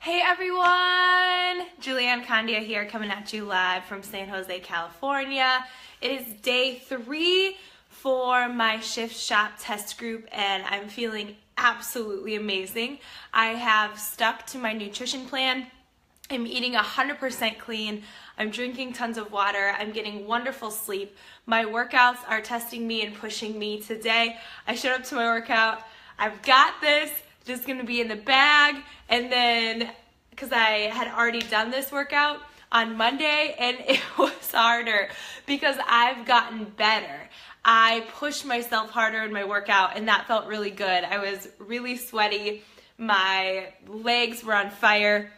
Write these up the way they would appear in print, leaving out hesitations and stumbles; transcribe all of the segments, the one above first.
Hey everyone! Julianne Candia here, coming at you live from San Jose, California. It is day 3 for my Shift Shop test group and I'm feeling absolutely amazing. I have stuck to my nutrition plan. I'm eating 100% clean. I'm drinking tons of water. I'm getting wonderful sleep. My workouts are testing me and pushing me. Today, I showed up to my workout. I've got this. Just gonna be in the bag. And then, because I had already done this workout on Monday and it was harder because I've gotten better. I pushed myself harder in my workout and that felt really good. I was really sweaty. My legs were on fire.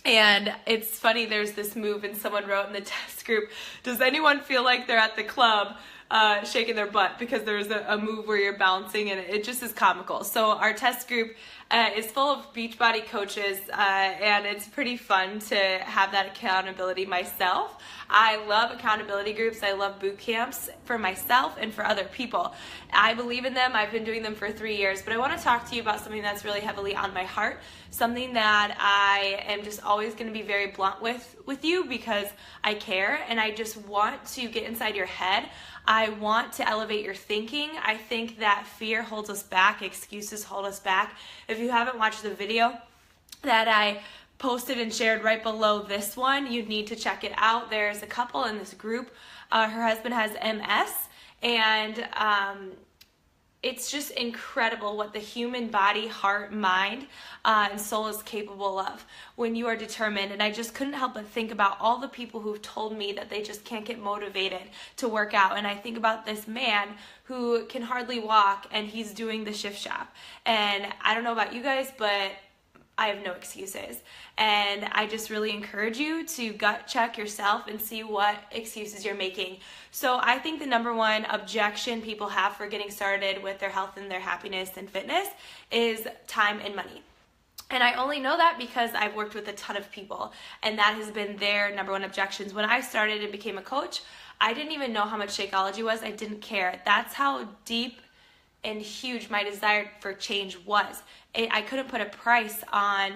And it's funny, there's this move and someone wrote in the test group, does anyone feel like they're at the club shaking their butt? Because there's a move where you're bouncing and it just is comical. So our test group is full of Beachbody coaches and it's pretty fun to have that accountability myself. I love accountability groups. I love boot camps for myself and for other people. I believe in them. I've been doing them for 3 years, but I want to talk to you about something that's really heavily on my heart, something that I am just always going to be very blunt with you because I care and I just want to get inside your head. I want to elevate your thinking. I think that fear holds us back, excuses hold us back. If you haven't watched the video that I posted and shared right below this one, you need to check it out. There's a couple in this group. Her husband has MS, and it's just incredible what the human body, heart, mind, and soul is capable of when you are determined. And I just couldn't help but think about all the people who've told me that they just can't get motivated to work out. And I think about this man who can hardly walk and he's doing the Shift Shop. And I don't know about you guys, but I have no excuses. And I just really encourage you to gut check yourself and see what excuses you're making. So I think the number one objection people have for getting started with their health and their happiness and fitness is time and money. And I only know that because I've worked with a ton of people and that has been their number one objections. When I started and became a coach, I didn't even know how much Shakeology was. I didn't care. That's how deep and huge my desire for change was. I couldn't put a price on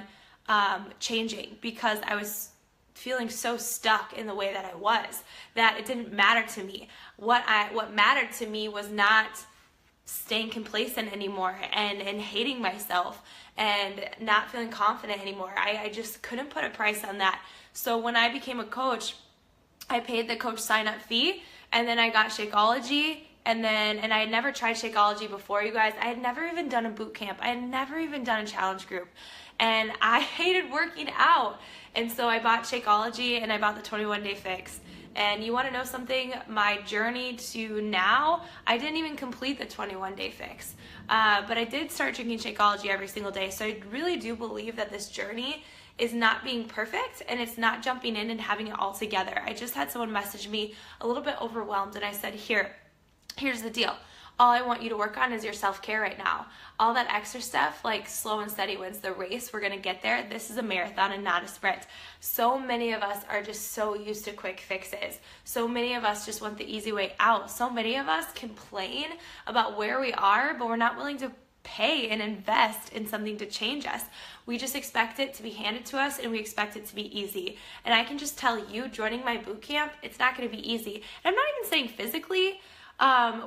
changing because I was feeling so stuck in the way that I was that it didn't matter to me. What mattered to me was not staying complacent anymore and hating myself and not feeling confident anymore. I just couldn't put a price on that. So when I became a coach, I paid the coach sign-up fee and then I got Shakeology. And I had never tried Shakeology before, you guys. I had never even done a boot camp. I had never even done a challenge group. And I hated working out. And so I bought Shakeology and I bought the 21-day fix. And you want to know something? My journey to now, I didn't even complete the 21-day fix. But I did start drinking Shakeology every single day. So I really do believe that this journey is not being perfect and it's not jumping in and having it all together. I just had someone message me a little bit overwhelmed and I said, Here's the deal. All I want you to work on is your self-care right now. All that extra stuff, like slow and steady wins the race. We're going to get there. This is a marathon and not a sprint. So many of us are just so used to quick fixes. So many of us just want the easy way out. So many of us complain about where we are, but we're not willing to pay and invest in something to change us. We just expect it to be handed to us and we expect it to be easy. And I can just tell you, joining my boot camp, it's not going to be easy. And I'm not even saying physically,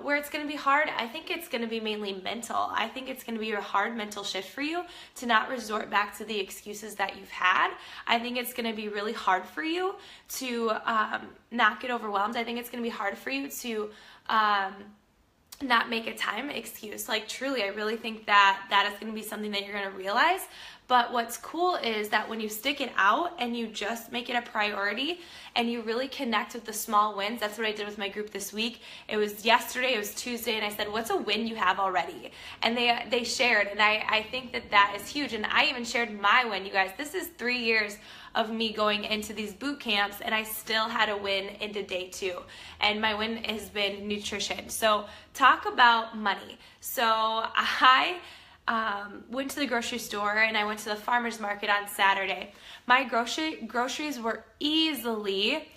where it's going to be hard. I think it's going to be mainly mental. I think it's going to be a hard mental shift for you to not resort back to the excuses that you've had. I think it's going to be really hard for you to not get overwhelmed. I think it's going to be hard for you to not make a time excuse. Like truly, I really think that is going to be something that you're going to realize. But what's cool is that when you stick it out and you just make it a priority and you really connect with the small wins, that's what I did with my group this week. It was yesterday, it was Tuesday, and I said, what's a win you have already? And they shared, and I think that is huge. And I even shared my win, you guys. This is 3 years of me going into these boot camps, and I still had a win into day 2. And my win has been nutrition. So talk about money. So I went to the grocery store and I went to the farmer's market on Saturday. My groceries were easily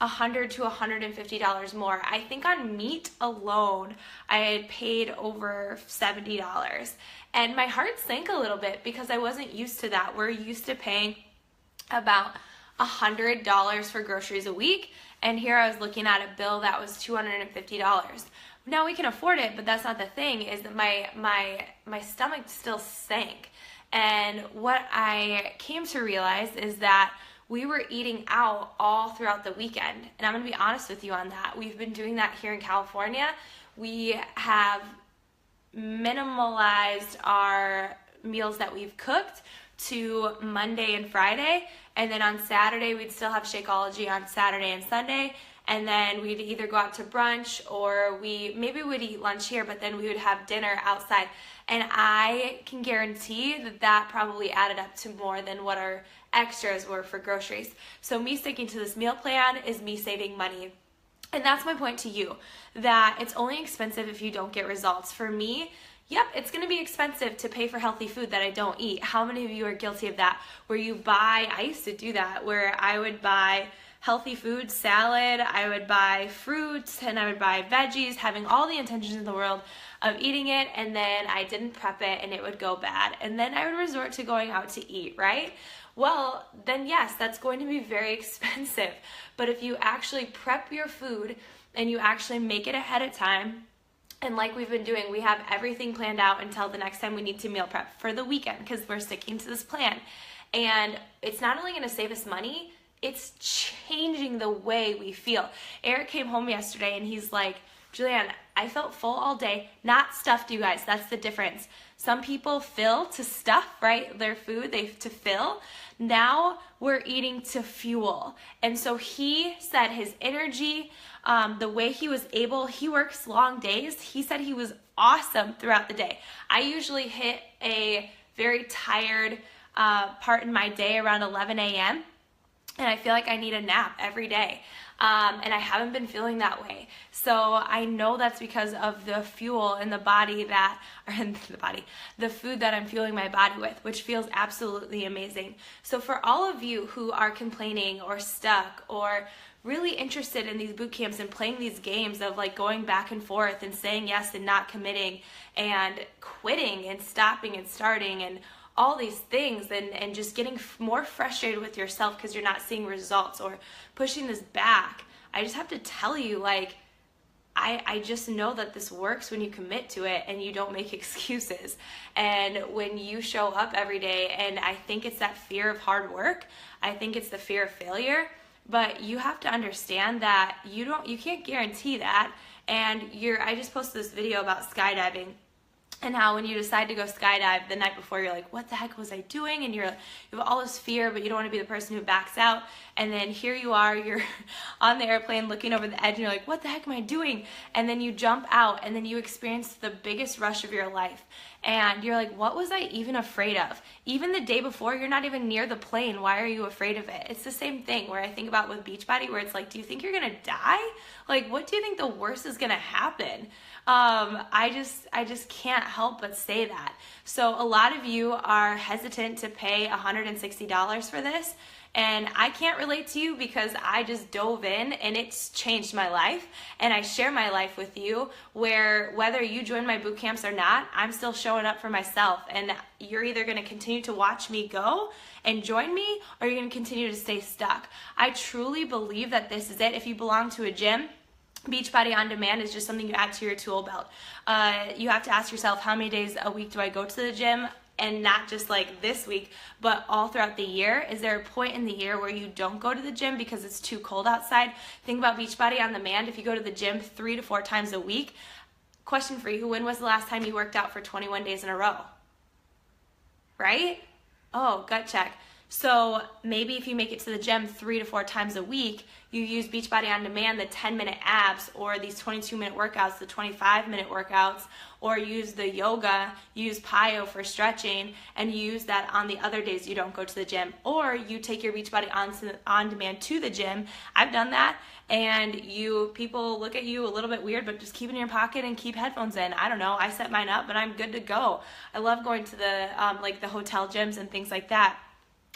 $100 to $150 more. I think on meat alone, I had paid over $70. And my heart sank a little bit because I wasn't used to that. We're used to paying about $100 for groceries a week. And here I was looking at a bill that was $250. Now we can afford it, but that's not the thing, is that my stomach still sank. And what I came to realize is that we were eating out all throughout the weekend. And I'm going to be honest with you on that. We've been doing that here in California. We have minimalized our meals that we've cooked to Monday and Friday. And then on Saturday, we'd still have Shakeology on Saturday and Sunday. And then we'd either go out to brunch or maybe we'd eat lunch here, but then we would have dinner outside. And I can guarantee that that probably added up to more than what our extras were for groceries. So me sticking to this meal plan is me saving money. And that's my point to you, that it's only expensive if you don't get results. For me, yep, it's going to be expensive to pay for healthy food that I don't eat. How many of you are guilty of that? Where you buy, I used to do that, where I would buy healthy food, salad, I would buy fruits, and I would buy veggies, having all the intentions in the world of eating it, and then I didn't prep it and it would go bad. And then I would resort to going out to eat, right? Well, then yes, that's going to be very expensive. But if you actually prep your food and you actually make it ahead of time, and like we've been doing, we have everything planned out until the next time we need to meal prep for the weekend because we're sticking to this plan. And it's not only going to save us money, it's changing the way we feel. Eric came home yesterday and he's like, Julianne, I felt full all day, not stuffed, you guys. That's the difference. Some people fill to stuff, right? Their food, to fill. Now we're eating to fuel. And so he said his energy, the way he was able, he works long days. He said he was awesome throughout the day. I usually hit a very tired part in my day around 11 a.m. and I feel like I need a nap every day. And I haven't been feeling that way. So I know that's because of the fuel in the body the food that I'm fueling my body with, which feels absolutely amazing. So for all of you who are complaining or stuck or really interested in these boot camps and playing these games of like going back and forth and saying yes and not committing and quitting and stopping and starting and all these things and just getting more frustrated with yourself because you're not seeing results or pushing this back, I just have to tell you, like, I just know that this works when you commit to it and you don't make excuses. And when you show up every day, and I think it's that fear of hard work, I think it's the fear of failure, but you have to understand that you can't guarantee that. And I just posted this video about skydiving. And how when you decide to go skydive the night before, you're like, what the heck was I doing? And you have all this fear, but you don't want to be the person who backs out. And then here you are, you're on the airplane looking over the edge and you're like, what the heck am I doing? And then you jump out and then you experience the biggest rush of your life. And you're like, what was I even afraid of? Even the day before, you're not even near the plane. Why are you afraid of it? It's the same thing where I think about with Beachbody, where it's like, do you think you're going to die? Like, what do you think the worst is going to happen? I just can't help but say that. So a lot of you are hesitant to pay $160 for this, and I can't relate to you because I just dove in and it's changed my life, and I share my life with you where whether you join my boot camps or not, I'm still showing up for myself, and you're either going to continue to watch me go and join me, or you're going to continue to stay stuck. I truly believe that this is it. If you belong to a gym, Beachbody On Demand is just something you add to your tool belt. You have to ask yourself, how many days a week do I go to the gym? And not just like this week, but all throughout the year. Is there a point in the year where you don't go to the gym because it's too cold outside? Think about Beachbody On Demand. If you go to the gym 3 to 4 times a week, question for you, when was the last time you worked out for 21 days in a row? Right? Oh, gut check. So maybe if you make it to the gym 3 to 4 times a week, you use Beachbody On Demand, the 10-minute abs, or these 22-minute workouts, the 25-minute workouts, or use the yoga, use Pyo for stretching, and use that on the other days you don't go to the gym. Or you take your Beachbody On Demand to the gym. I've done that, and people look at you a little bit weird, but just keep it in your pocket and keep headphones in. I don't know. I set mine up, and I'm good to go. I love going to the the hotel gyms and things like that.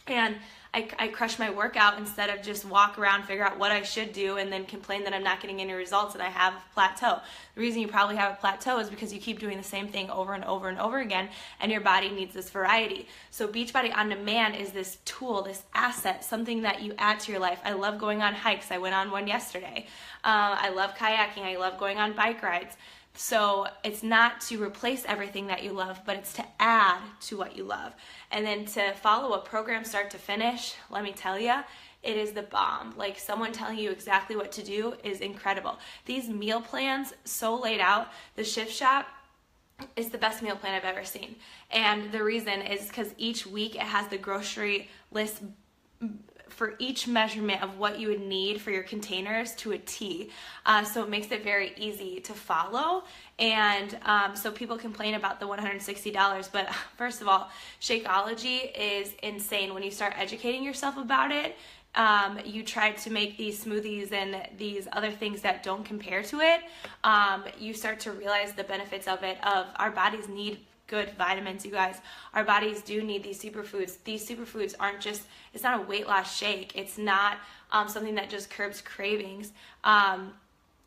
And I crush my workout instead of just walk around, figure out what I should do, and then complain that I'm not getting any results and I have a plateau. The reason you probably have a plateau is because you keep doing the same thing over and over and over again, and your body needs this variety. So Beachbody On Demand is this tool, this asset, something that you add to your life. I love going on hikes. I went on one yesterday. I love kayaking. I love going on bike rides. So it's not to replace everything that you love, but it's to add to what you love. And then to follow a program start to finish, let me tell you, it is the bomb. Like, someone telling you exactly what to do is incredible. These meal plans, so laid out, the Shift Shop is the best meal plan I've ever seen. And the reason is because each week it has the grocery list for each measurement of what you would need for your containers to a T. So it makes it very easy to follow. And so people complain about the $160, but first of all, Shakeology is insane. When you start educating yourself about it, you try to make these smoothies and these other things that don't compare to it, you start to realize the benefits of it, of our bodies need good vitamins, you guys. Our bodies do need these superfoods. These superfoods aren't just, it's not a weight loss shake. It's not something that just curbs cravings.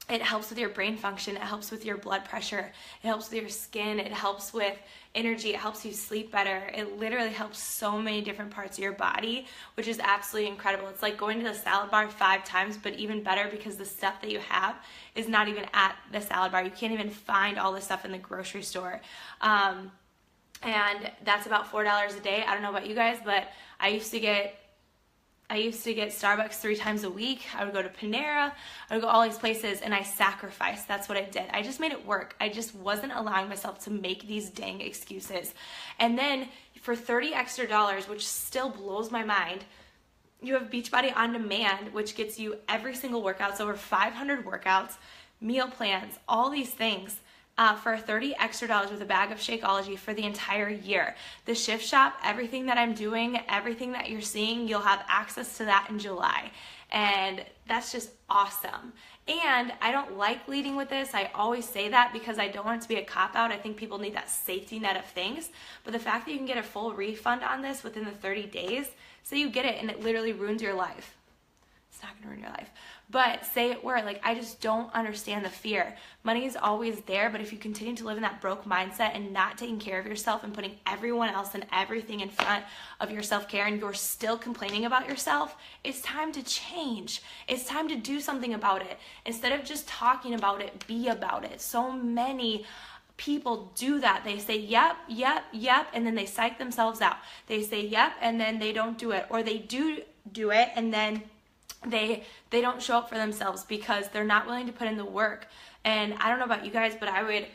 It helps with your brain function. It helps with your blood pressure. It helps with your skin. It helps with energy. It helps you sleep better. It literally helps so many different parts of your body, which is absolutely incredible. It's like going to the salad bar 5 times, but even better because the stuff that you have is not even at the salad bar. You can't even find all this stuff in the grocery store. And that's about $4 a day. I don't know about you guys, but I used to get Starbucks 3 times a week. I would go to Panera. I would go all these places, and I sacrificed. That's what I did. I just made it work. I just wasn't allowing myself to make these dang excuses. And then for $30 extra, which still blows my mind, you have Beachbody On Demand, which gets you every single workout. It's over 500 workouts, meal plans, all these things. For $30 extra with a bag of Shakeology for the entire year. The Shift Shop, everything that I'm doing, everything that you're seeing, you'll have access to that in July. And that's just awesome. And I don't like leading with this. I always say that because I don't want it to be a cop-out. I think people need that safety net of things. But the fact that you can get a full refund on this within the 30 days, say you get it and it literally ruins your life. It's not gonna ruin your life. But say it were, like, I just don't understand the fear. Money is always there, but if you continue to live in that broke mindset and not taking care of yourself and putting everyone else and everything in front of your self-care, and you're still complaining about yourself, it's time to change. It's time to do something about it. Instead of just talking about it, be about it. So many people do that. They say, yep, and then they psych themselves out. They say, yep, and then they don't do it. Or they do it, and then they don't show up for themselves because they're not willing to put in the work. And I don't know about you guys, but I would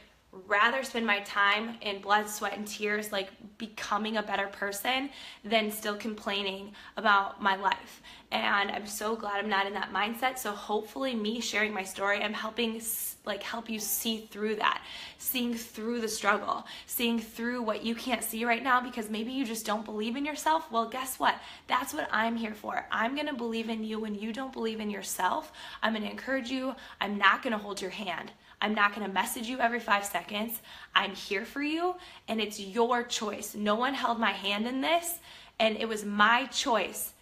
rather spend my time in blood, sweat, and tears, like becoming a better person, than still complaining about my life. And I'm so glad I'm not in that mindset. So hopefully me sharing my story, I'm helping help you see through that, seeing through the struggle, seeing through what you can't see right now because maybe you just don't believe in yourself. Well, guess what? That's what I'm here for. I'm going to believe in you when you don't believe in yourself. I'm going to encourage you. I'm not going to hold your hand. I'm not going to message you every 5 seconds. I'm here for you, and it's your choice. No one held my hand in this, and it was my choice.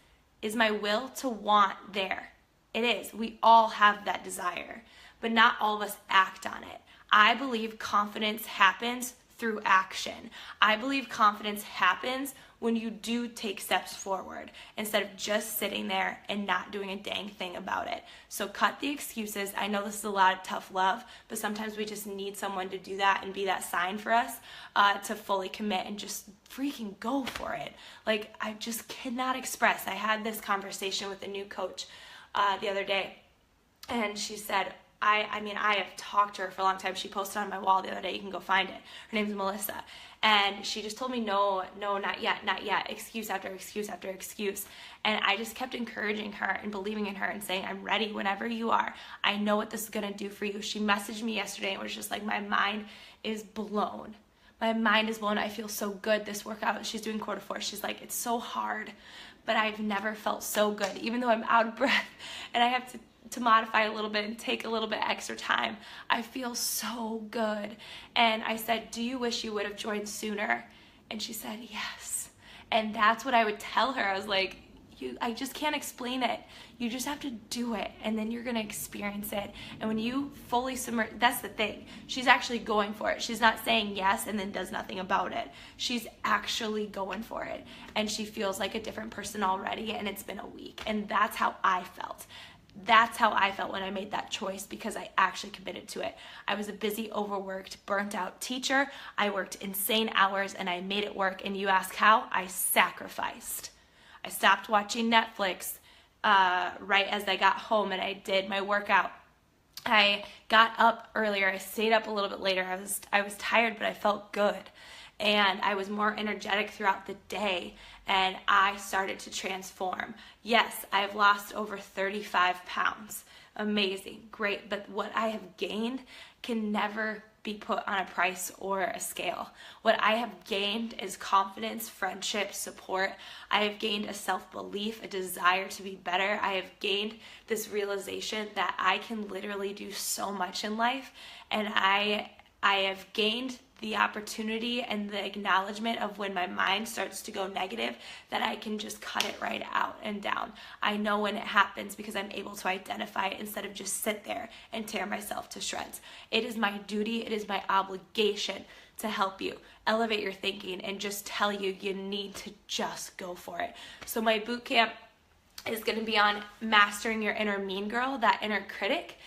Is my will to want there. It is. We all have that desire, but not all of us act on it. I believe confidence happens through action. I believe confidence happens when you do take steps forward instead of just sitting there and not doing a dang thing about it. So cut the excuses. I know this is a lot of tough love, but sometimes we just need someone to do that and be that sign for us to fully commit and just freaking go for it. Like, I just cannot express. I had this conversation with a new coach the other day, and she said, I mean, I have talked to her for a long time. She posted on my wall the other day. You can go find it. Her name's Melissa. And she just told me, no, not yet, excuse after excuse after excuse. And I just kept encouraging her and believing in her and saying, I'm ready whenever you are. I know what this is going to do for you. She messaged me yesterday and was just like, my mind is blown. My mind is blown. I feel so good. This workout, she's doing quarter four. She's like, it's so hard, but I've never felt so good, even though I'm out of breath and I have to modify a little bit and take a little bit extra time. I feel so good. And I said, do you wish you would have joined sooner? And she said, yes. And that's what I would tell her. I was like, I just can't explain it. You just have to do it, and then you're gonna experience it. And when you fully submerge, that's the thing. She's actually going for it. She's not saying yes and then does nothing about it. She's actually going for it, and she feels like a different person already, and it's been a week. And that's how I felt. That's how I felt when I made that choice, because I actually committed to it. I was a busy, overworked, burnt out teacher. I worked insane hours, and I made it work. And you ask how? I sacrificed. I stopped watching Netflix right as I got home, and I did my workout. I got up earlier. I stayed up a little bit later. I was tired, but I felt good. And I was more energetic throughout the day, and I started to transform. Yes, I've lost over 35 pounds. Amazing, great, but what I have gained can never be put on a price or a scale. What I have gained is confidence, friendship, support. I have gained a self-belief, a desire to be better. I have gained this realization that I can literally do so much in life, and I have gained the opportunity and the acknowledgement of when my mind starts to go negative, that I can just cut it right out and down. I know when it happens because I'm able to identify it instead of just sit there and tear myself to shreds. It is my duty, it is my obligation to help you elevate your thinking and just tell you you need to just go for it. So my boot camp is going to be on mastering your inner mean girl, that inner critic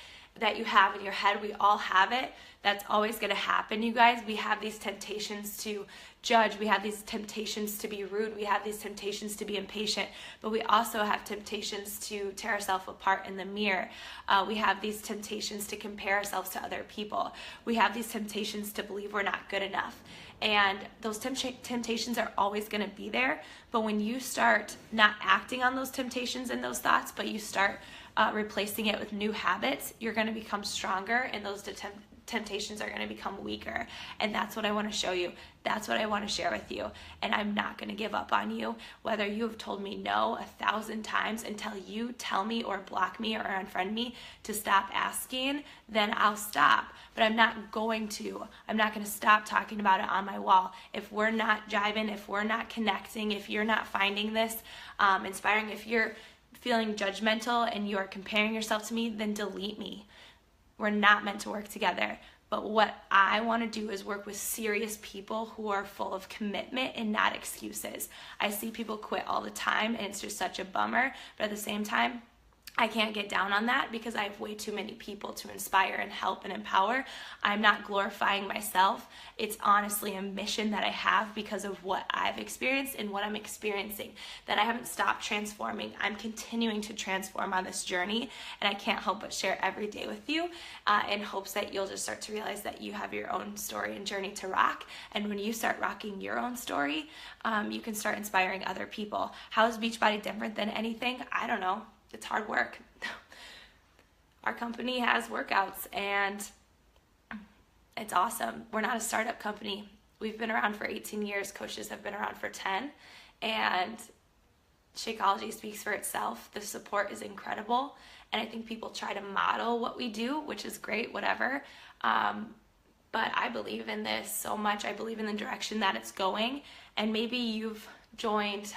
that you have in your head. We all have it. That's always going to happen, you guys. We have these temptations to judge. We have these temptations to be rude. We have these temptations to be impatient. But we also have temptations to tear ourselves apart in the mirror. We have these temptations to compare ourselves to other people. We have these temptations to believe we're not good enough. And those temptations are always going to be there. But when you start not acting on those temptations and those thoughts, but you start replacing it with new habits, you're going to become stronger, and those temptations are going to become weaker. And that's what I want to show you. That's what I want to share with you. And I'm not going to give up on you. Whether you have told me no 1,000 times until you tell me or block me or unfriend me to stop asking, then I'll stop. But I'm not going to. I'm not going to stop talking about it on my wall. If we're not jiving, if we're not connecting, if you're not finding this inspiring, if you're feeling judgmental and you are comparing yourself to me, then delete me. We're not meant to work together. But what I want to do is work with serious people who are full of commitment and not excuses. I see people quit all the time, and it's just such a bummer. But at the same time, I can't get down on that because I have way too many people to inspire and help and empower. I'm not glorifying myself. It's honestly a mission that I have because of what I've experienced and what I'm experiencing, that I haven't stopped transforming. I'm continuing to transform on this journey, and I can't help but share every day with you in hopes that you'll just start to realize that you have your own story and journey to rock. And when you start rocking your own story, you can start inspiring other people. How is Beachbody different than anything? I don't know. It's hard work. Our company has workouts, and it's awesome. We're not a startup company. We've been around for 18 years. Coaches have been around for 10, and Shakeology speaks for itself. The support is incredible, and I think people try to model what we do, which is great, whatever. But I believe in this so much. I believe in the direction that it's going, and maybe you've joined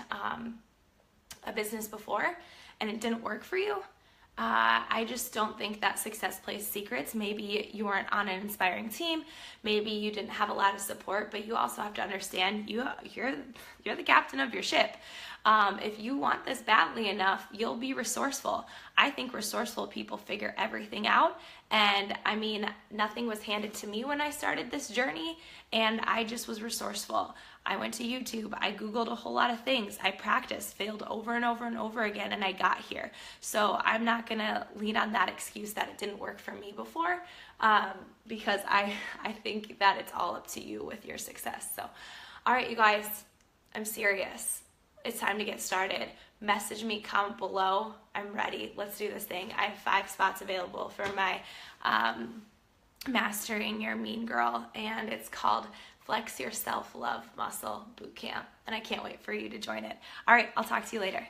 a business before and it didn't work for you. I just don't think that success plays secrets. Maybe you weren't on an inspiring team. Maybe you didn't have a lot of support, but you also have to understand you're the captain of your ship. If you want this badly enough, you'll be resourceful. I think resourceful people figure everything out. And I mean, nothing was handed to me when I started this journey, and I just was resourceful. I went to YouTube, I Googled a whole lot of things, I practiced, failed over and over and over again, and I got here. So I'm not gonna lean on that excuse that it didn't work for me before, because I think that it's all up to you with your success. So, all right, you guys, I'm serious. It's time to get started. Message me, comment below. I'm ready. Let's do this thing. I have 5 spots available for my Mastering Your Mean Girl, and it's called Flex Your Self-Love Muscle Bootcamp, and I can't wait for you to join it. All right, I'll talk to you later.